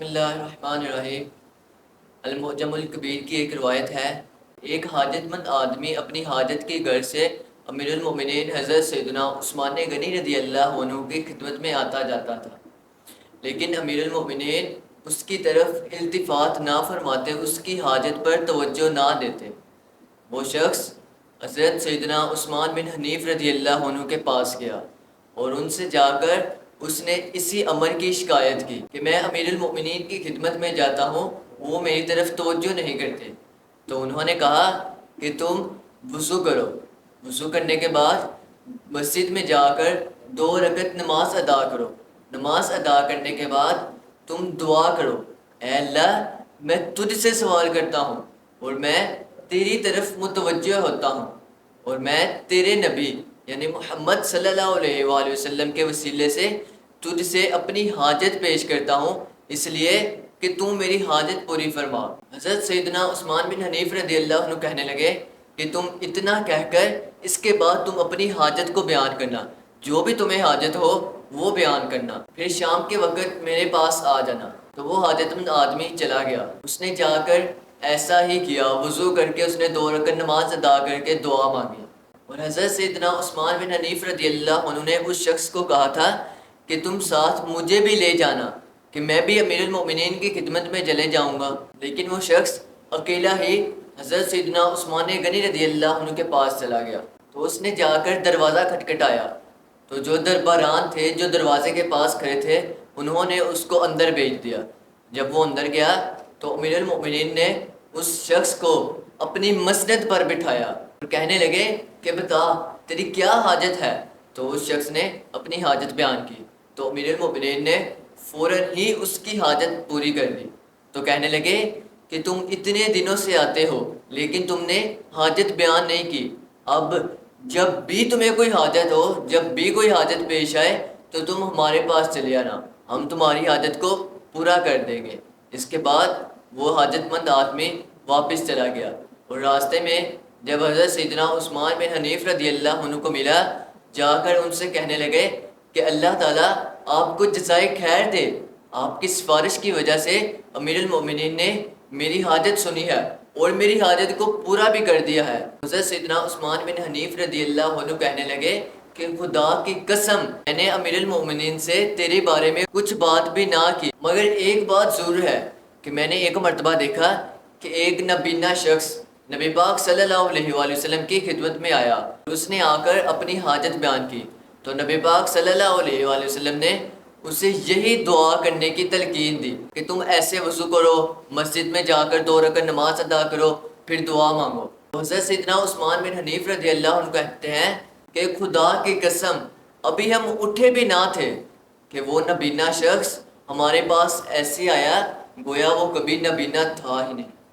بسم اللہ الرحمن الرحیم۔ المعجم الکبیر کی ایک روایت ہے، ایک حاجت مند آدمی اپنی حاجت کی غرض سے امیر المومنین حضرت سیدنا عثمان غنی رضی اللہ عنہ کی خدمت میں آتا جاتا تھا، لیکن امیر المومنین اس کی طرف التفات نہ فرماتے، اس کی حاجت پر توجہ نہ دیتے۔ وہ شخص حضرت سیدنا عثمان بن حنیف رضی اللہ عنہ کے پاس گیا اور ان سے جا کر اس نے اسی امر کی شکایت کی کہ میں امیر المؤمنین کی خدمت میں جاتا ہوں، وہ میری طرف توجہ نہیں کرتے۔ تو انہوں نے کہا کہ تم وضو کرو، وضو کرنے کے بعد مسجد میں جا کر 2 رکعت نماز ادا کرو، نماز ادا کرنے کے بعد تم دعا کرو، اے اللہ میں تجھ سے سوال کرتا ہوں اور میں تیری طرف متوجہ ہوتا ہوں، اور میں تیرے نبی یعنی محمد صلی اللہ علیہ وآلہ وسلم کے وسیلے سے تجھ سے اپنی حاجت پیش کرتا ہوں، اس لیے کہ تم میری حاجت پوری فرما۔ حضرت سیدنا عثمان بن حنیف رضی اللہ عنہ کہنے لگے کہ تم اتنا کہہ کر اس کے بعد تم اپنی حاجت کو بیان کرنا، جو بھی تمہیں حاجت ہو وہ بیان کرنا، پھر شام کے وقت میرے پاس آ جانا۔ تو وہ حاجت مند آدمی چلا گیا، اس نے جا کر ایسا ہی کیا، وضو کر کے اس نے 2 رکعت نماز ادا کر کے دعا مانگی، اور حضرت سیدنا عثمان بن حنیف رضی اللہ عنہ نے اس شخص کو کہا تھا کہ تم ساتھ مجھے بھی لے جانا کہ میں بھی امیر المؤمنین کی خدمت میں چلے جاؤں گا، لیکن وہ شخص اکیلا ہی حضرت سیدنا عثمان غنی رضی اللہ عنہ کے پاس چلا گیا۔ تو اس نے جا کر دروازہ کھٹکھٹایا، تو جو درباران تھے جو دروازے کے پاس کھڑے تھے انہوں نے اس کو اندر بھیج دیا۔ جب وہ اندر گیا تو امیر المؤمنین نے اس شخص کو اپنی مسند پر بٹھایا اور کہنے لگے کہ بتا تیری کیا حاجت ہے؟ تو اس شخص نے اپنی حاجت بیان کی، تو امیر المؤمنین نے فوراً ہی اس کی حاجت پوری کر دی۔ تو کہنے لگے کہ تم اتنے دنوں سے آتے ہو لیکن تم نے حاجت بیان نہیں کی، اب جب بھی تمہیں کوئی حاجت ہو، جب بھی کوئی حاجت پیش آئے تو تم ہمارے پاس چلے آنا، ہم تمہاری حاجت کو پورا کر دیں گے۔ اس کے بعد وہ حاجت مند آدمی واپس چلا گیا، اور راستے میں جب حضرت سیدنا عثمان بن حنیف رضی اللہ عنہ کو ملا، جا کر ان سے کہنے لگے کہ اللہ تعالیٰ آپ کو جزائے خیر دے، آپ کی سفارش کی وجہ سے امیر المؤمنین نے میری حاجت سنی ہے اور میری حاجت کو پورا بھی کر دیا ہے۔ حضرت سیدنا عثمان بن حنیف رضی اللہ عنہ کہنے لگے کہ خدا کی قسم میں نے امیر المؤمنین سے تیرے بارے میں کچھ بات بھی نہ کی، مگر ایک بات ضرور ہے کہ میں نے ایک مرتبہ دیکھا کہ ایک نابینا شخص نبی پاک صلی اللہ علیہ وآلہ وسلم کی خدمت میں آیا، اس نے آ کر اپنی حاجت بیان کی، تو نبی پاک صلی اللہ علیہ وآلہ وسلم نے اسے یہی دعا کرنے کی تلقین دی کہ تم ایسے وضو کرو، مسجد میں جا کر 2 رکعت نماز ادا کرو، پھر دعا مانگو۔ حضرت سیدنا عثمان بن حنیف رضی اللہ عنہ کہتے ہیں کہ خدا کی قسم ابھی ہم اٹھے بھی نہ تھے کہ وہ نابینا شخص ہمارے پاس ایسے آیا گویا وہ کبھی نابینا تھا ہی نہیں۔